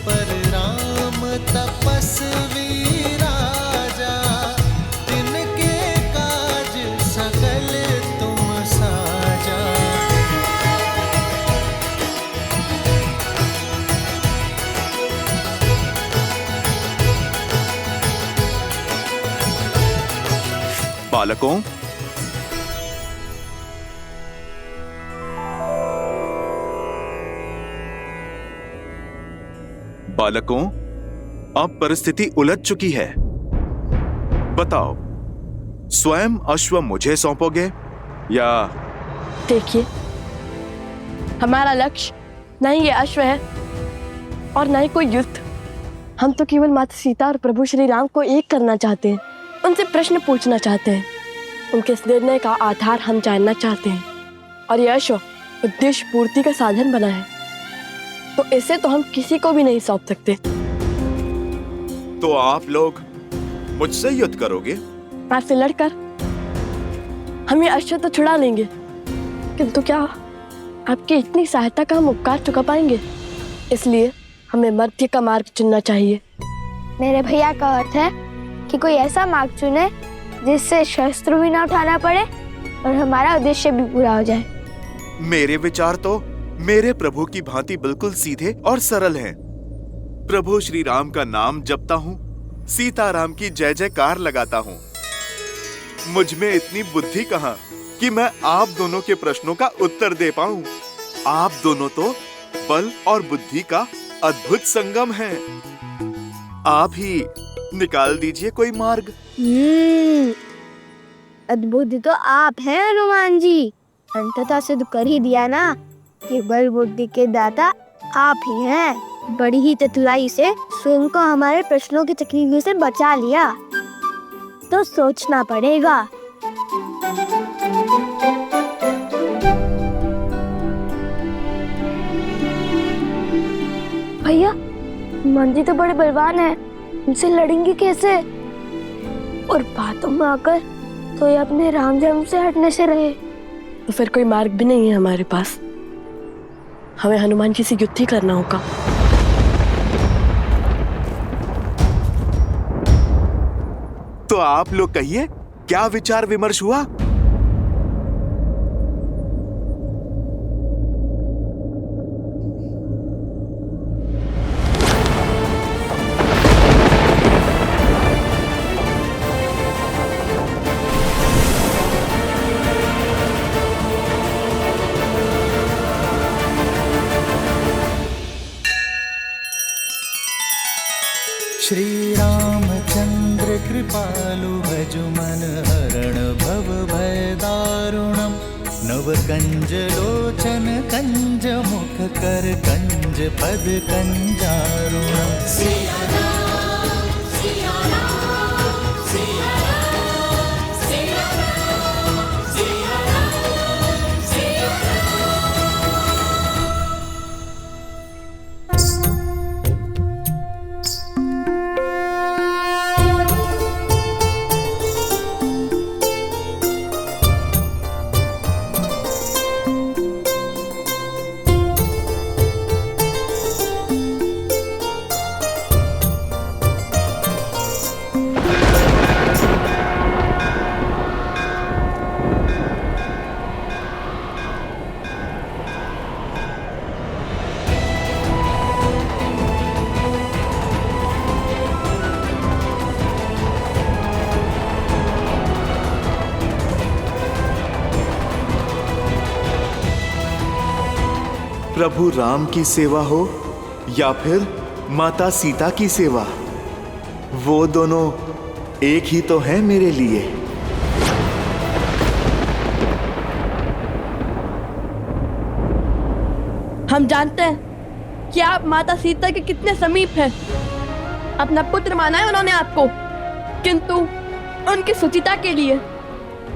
पर राम तपस्वी राजा, तिनके काज सकल तुम साजा। बालकों, बालकों, अब परिस्थिति उलझ चुकी है। बताओ, स्वयं अश्व मुझे सौंपोगे या? देखिए, हमारा लक्ष्य न ही ये अश्व है और न ही कोई युद्ध। हम तो केवल माता सीता और प्रभु श्री राम को एक करना चाहते हैं, उनसे प्रश्न पूछना चाहते हैं, उनके इस निर्णय का आधार हम जानना चाहते हैं। और यह अश्व उद्देश्य पूर्ति का साधन बना है, तो इसे तो हम किसी को भी नहीं सौंप सकते। तो आप लोग मुझसे युद्ध करोगे? आपसे लड़कर हम ये अश्व तो छुड़ा लेंगे, किंतु क्या आपकी इतनी सहायता का हम उपकार चुका पाएंगे? इसलिए हमें मध्य का मार्ग चुनना चाहिए। मेरे भैया का अर्थ है कि कोई ऐसा मार्ग चुने जिससे शस्त्र भी ना उठाना पड़े और हमारा उद्देश्य भी पूरा हो जाए। मेरे विचार तो मेरे प्रभु की भांति बिल्कुल सीधे और सरल हैं। प्रभु श्री राम का नाम जपता हूँ, सीताराम की जय जयकार लगाता हूँ। मुझ में इतनी बुद्धि कहाँ कि मैं आप दोनों के प्रश्नों का उत्तर दे पाऊं। आप दोनों तो बल और बुद्धि का अद्भुत संगम हैं। आप ही निकाल दीजिए कोई मार्ग। अद्भुत तो आप हैं हनुमान जी। अंततः सिद्ध कर ही दिया ना कि बल बुद्धि के दाता आप ही हैं। बड़ी ही चतुराई से स्वयं को हमारे प्रश्नों की तकलीफ से बचा लिया, तो सोचना पड़ेगा। भैया, हनुमान जी तो बड़े बलवान हैं, उनसे लड़ेंगे कैसे? और बातों में आकर तो ये अपने राम जन्म से हटने से रहे। तो फिर कोई मार्ग भी नहीं है हमारे पास, हमें हनुमान जी से युद्ध ही करना होगा। तो आप लोग कहिए, क्या विचार विमर्श हुआ? श्री रामचंद्र कृपालु भजु मन हरण भव भय दारुणम। नव कंज लोचन कंज मुख कर कंज पद कंजारुणम। सिया राम, सिया राम, सिया राम, सिया राम, सिया राम, सिया प्रभु राम की सेवा हो या फिर माता सीता की सेवा, वो दोनों एक ही तो हैं मेरे लिए। हम जानते हैं कि आप माता सीता के कितने समीप हैं। अपना पुत्र माना है उन्होंने आपको, किंतु उनकी सुचिता के लिए,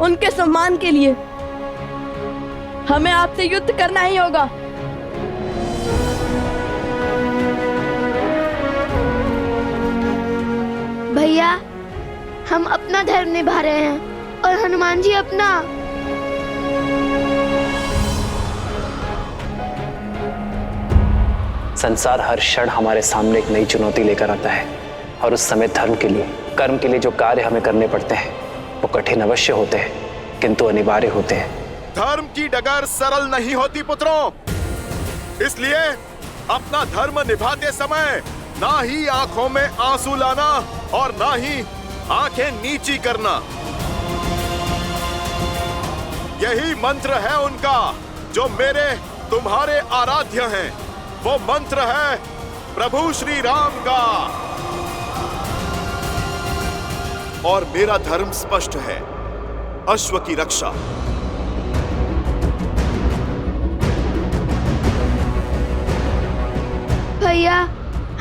उनके सम्मान के लिए हमें आपसे युद्ध करना ही होगा। भैया, हम अपना धर्म निभा रहे हैं और हनुमान जी अपना। संसार हर क्षण हमारे सामने एक नई चुनौती लेकर आता है और उस समय धर्म के लिए, कर्म के लिए जो कार्य हमें करने पड़ते हैं वो कठिन अवश्य होते हैं किंतु अनिवार्य होते हैं। धर्म की डगर सरल नहीं होती पुत्रों, इसलिए अपना धर्म निभाते समय ना ही आंखों में आंसू लाना और ना ही आंखें नीची करना। यही मंत्र है उनका जो मेरे तुम्हारे आराध्य हैं। वो मंत्र है प्रभु श्री राम का। और मेरा धर्म स्पष्ट है, अश्व की रक्षा। भैया,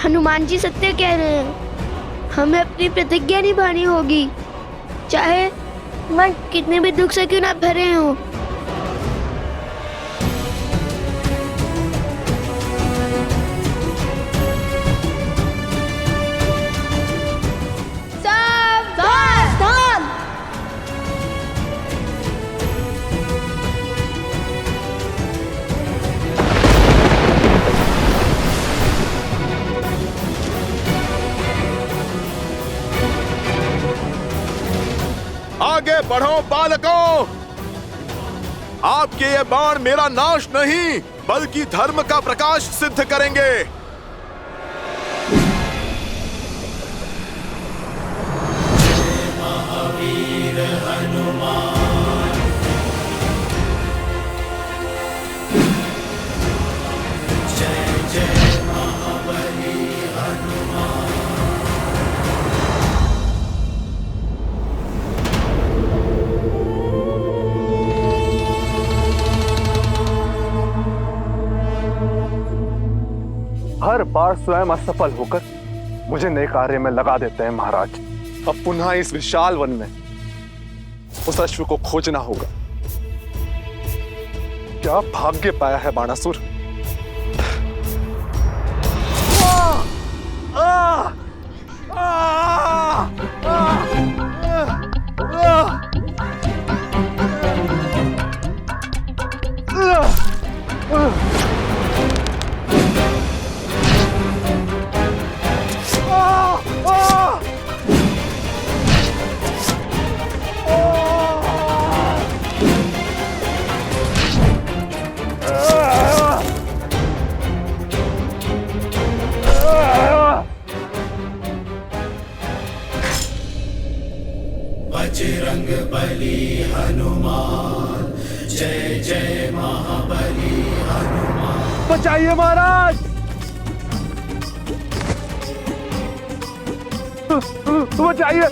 हनुमान जी सत्य कह रहे हैं। हमें अपनी प्रतिज्ञा निभानी होगी, चाहे मन कितने भी दुख से क्यों ना भरे हों। आगे बढ़ो बालकों, आपके ये बाण मेरा नाश नहीं बल्कि धर्म का प्रकाश सिद्ध करेंगे। हर बार स्वयं असफल होकर मुझे नए कार्य में लगा देते हैं महाराज। अब पुनः इस विशाल वन में उस अश्व को खोजना होगा। क्या भाग्य पाया है बाणासुर। बजरंग बली हनुमान, जय जय महाबली हनुमान। बचाइए महाराज, बचाइए,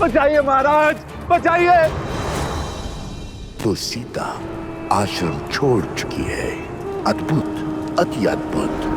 बचाइए महाराज, बचाइए। तो सीता आश्रम छोड़ चुकी है। अद्भुत, अति अद्भुत।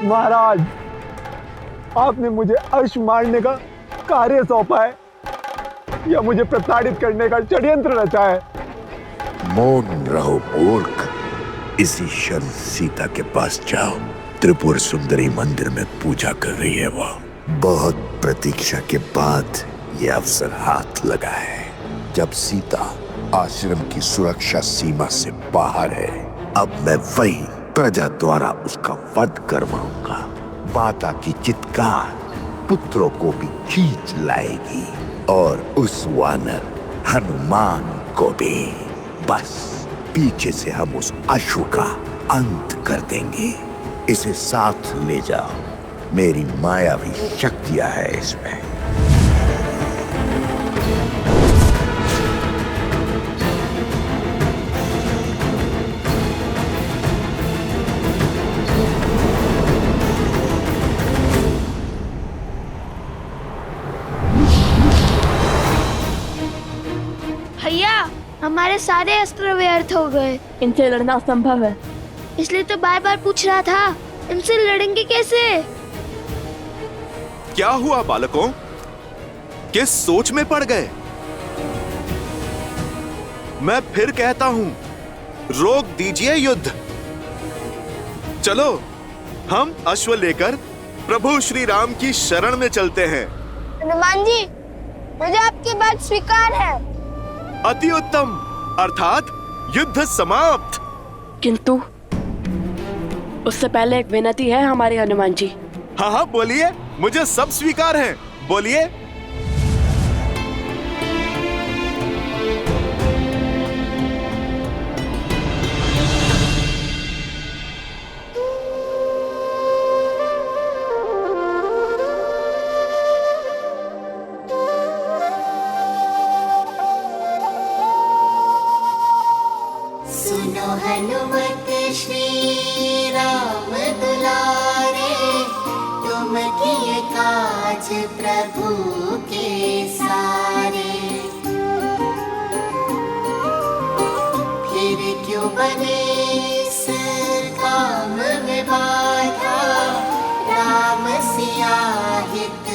महाराज, आपने मुझे अश्व मारने का कार्य सौंपा है या मुझे प्रताड़ित करने का षड्यंत्र रचा है? मौन रहो मूर्ख। इसी क्षण सीता के पास जाओ। त्रिपुर सुंदरी मंदिर में पूजा कर रही है वो। बहुत प्रतीक्षा के बाद ये अवसर हाथ लगा है। जब सीता आश्रम की सुरक्षा सीमा से बाहर है, अब मैं वही प्रजा द्वारा उसका वध करवाऊंगा। माता की चित्कार पुत्रों को भी खींच लाएगी और उस वानर हनुमान को भी। बस पीछे से हम उस अश्व का अंत कर देंगे। इसे साथ ले जाओ, मेरी मायावी शक्तियां है इसमें। हमारे सारे अस्त्र व्यर्थ हो गए। इनसे लड़ना असंभव है। इसलिए तो बार बार पूछ रहा था, इनसे लड़ेंगे कैसे? क्या हुआ बालकों? किस सोच में पड़ गए? मैं फिर कहता हूं, रोक दीजिए युद्ध। चलो हम अश्व लेकर प्रभु श्री राम की शरण में चलते हैं। हनुमान जी, मुझे आपकी बात स्वीकार है। अति उत्तम, अर्थात युद्ध समाप्त। किंतु उससे पहले एक विनती है हमारे हनुमान जी। हाँ हाँ बोलिए, मुझे सब स्वीकार है, बोलिए। सुनो हनुमत श्री राम दुलारे, तुम किए काज प्रभु के सारे। फिर क्यों बने इस काम में बाधा, राम सिया हित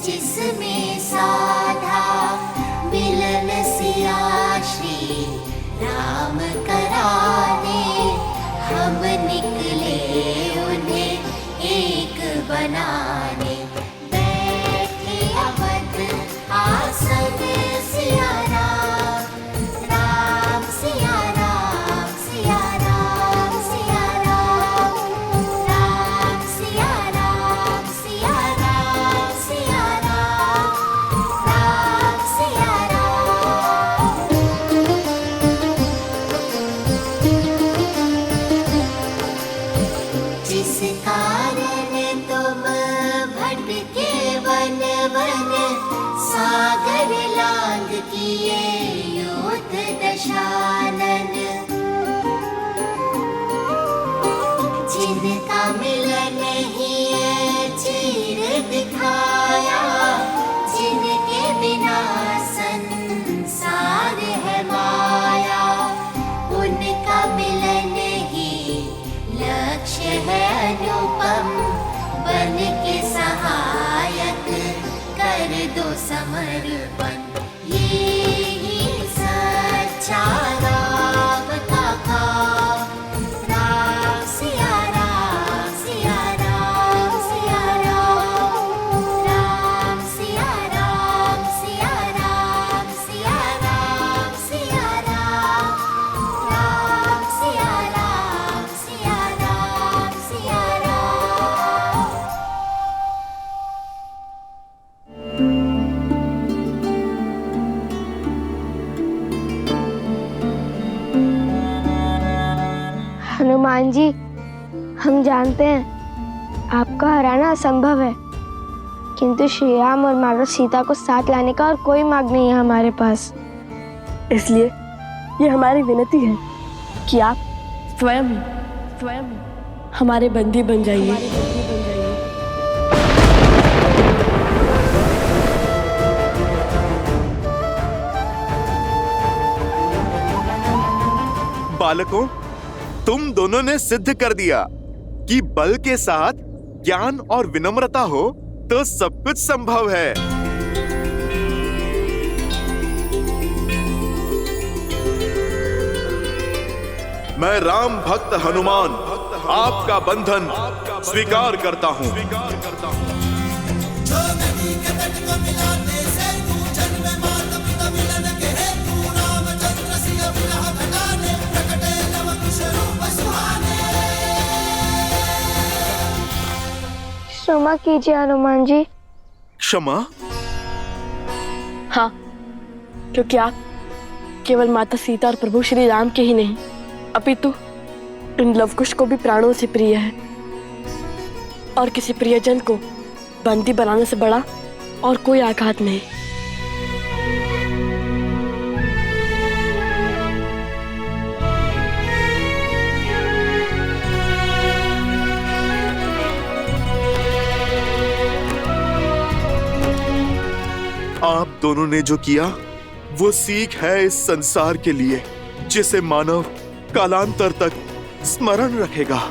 जिसमें साधा। मिलन सिया श्री राम कराने, हम निकले उन्हें एक बनाने। बैठे अवध आसन सिया राम, राम सिया राम, सिया राम, सिया राम, राम सिया राम, सिया राम, सिया राम, राम सिया राम। जिस कारण तुम भटके वन वन, सागर लांग किए योद्ध दशानन। जिनका मिलन ही चीर दिखाया, जिनके बिना संसार है माया। उनका मिलन ही लक्ष्य है अनुपम, बन के सहायक कर दो समर्पण। ये ही सच्चा राम का काम। राम सिया राम, सिया राम, सिया राम, राम सिया राम, सिया राम, सिया राम, सिया राम, राम सिया राम, सिया राम, सिया राम। हनुमान जी, हम जानते हैं आपका हराना असंभव है, किंतु श्री राम और माता सीता को साथ लाने का और कोई मार्ग नहीं है हमारे पास। इसलिए ये हमारी विनती है कि आप स्वयं हमारे बंदी बन जाइए। बालकों, तुम दोनों ने सिद्ध कर दिया कि बल के साथ ज्ञान और विनम्रता हो तो सब कुछ संभव है। मैं राम भक्त हनुमान आपका बंधन स्वीकार करता हूँ। क्षमा कीजिए हनुमान जी। क्षमा? हाँ, क्योंकि आप केवल माता सीता और प्रभु श्री राम के ही नहीं, अपितु इन लवकुश को भी प्राणों से प्रिय है। और किसी प्रियजन को बंदी बनाने से बड़ा और कोई आघात नहीं। आप दोनों ने जो किया वो सीख है इस संसार के लिए जिसे मानव कालांतर तक स्मरण रखेगा।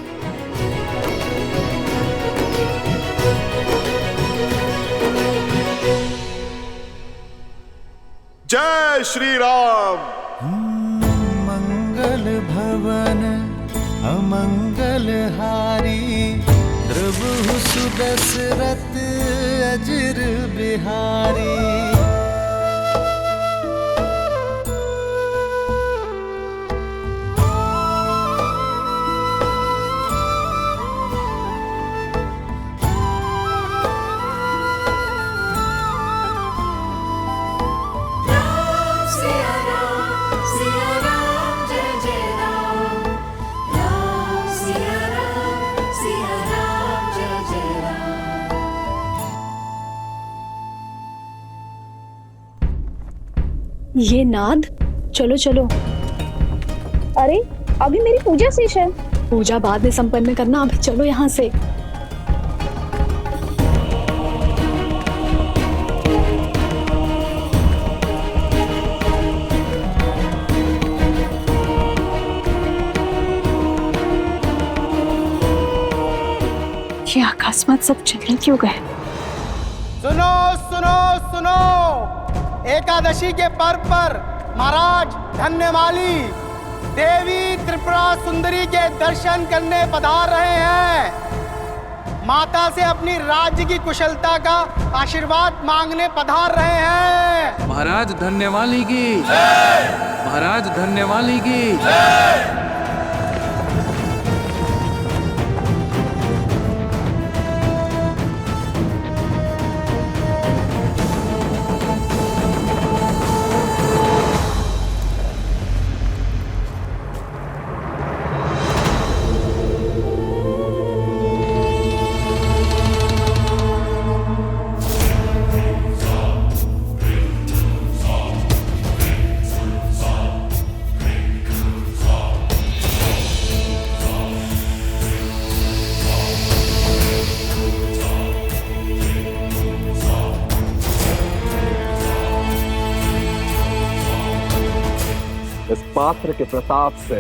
जय श्री राम। मंगल भवन अमंगल हारी, द्रवहु सुदशरथ अजिर बिहारी। ये नाद, चलो चलो। अरे अभी मेरी पूजा शेष है। पूजा बाद में संपन्न करना, अभी चलो यहाँ से। ये अकस्मात सब चले क्यों गए? सुनो सुनो सुनो, एकादशी के पर्व पर महाराज धन्यमाली देवी त्रिपुरा सुंदरी के दर्शन करने पधार रहे हैं। माता से अपनी राज्य की कुशलता का आशीर्वाद मांगने पधार रहे हैं। महाराज धन्यमाली की जय। महाराज धन्यमाली की जय। इस पात्र के प्रताप से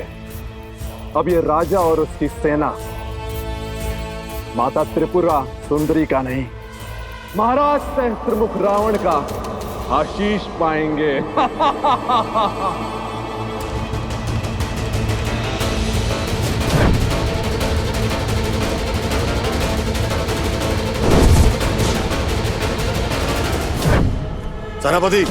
अब ये राजा और उसकी सेना माता त्रिपुरा सुंदरी का नहीं, महाराज सहस्त्रमुख रावण का आशीष पाएंगे। सेनापति,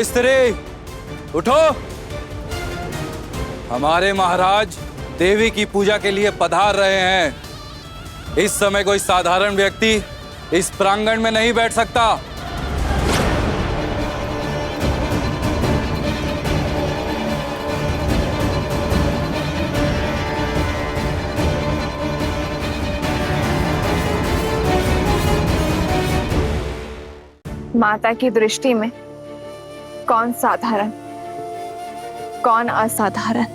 स्त्री उठो। हमारे महाराज देवी की पूजा के लिए पधार रहे हैं। इस समय कोई साधारण व्यक्ति इस प्रांगण में नहीं बैठ सकता। माता की दृष्टि में कौन साधारण, कौन असाधारण,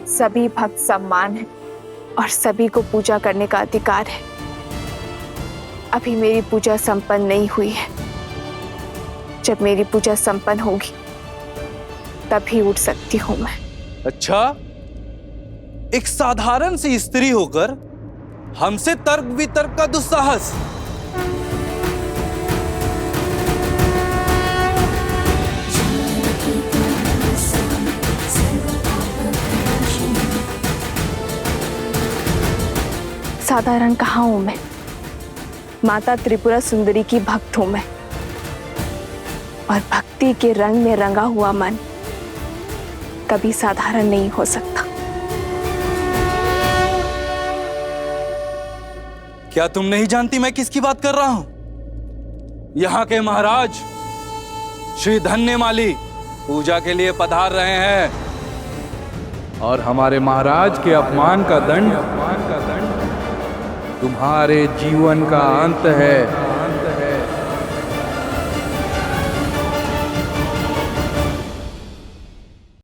सभी भक्त सम्मान है और सभी को पूजा करने का अधिकार है। अभी मेरी पूजा संपन्न नहीं हुई है। जब मेरी पूजा संपन्न होगी तभी उठ सकती हूं मैं। अच्छा, एक साधारण सी स्त्री होकर हमसे तर्क वितर्क का दुस्साहस। साधारण कहाँ हूं मैं? माता त्रिपुरा सुंदरी की भक्त हूं मैं। और भक्ति के रंग में रंगा हुआ मन कभी साधारण नहीं हो सकता। क्या तुम नहीं जानती मैं किसकी बात कर रहा हूं? यहाँ के महाराज श्री धन्यमाली पूजा के लिए पधार रहे हैं और हमारे महाराज के अपमान का दंड तुम्हारे जीवन का अंत है।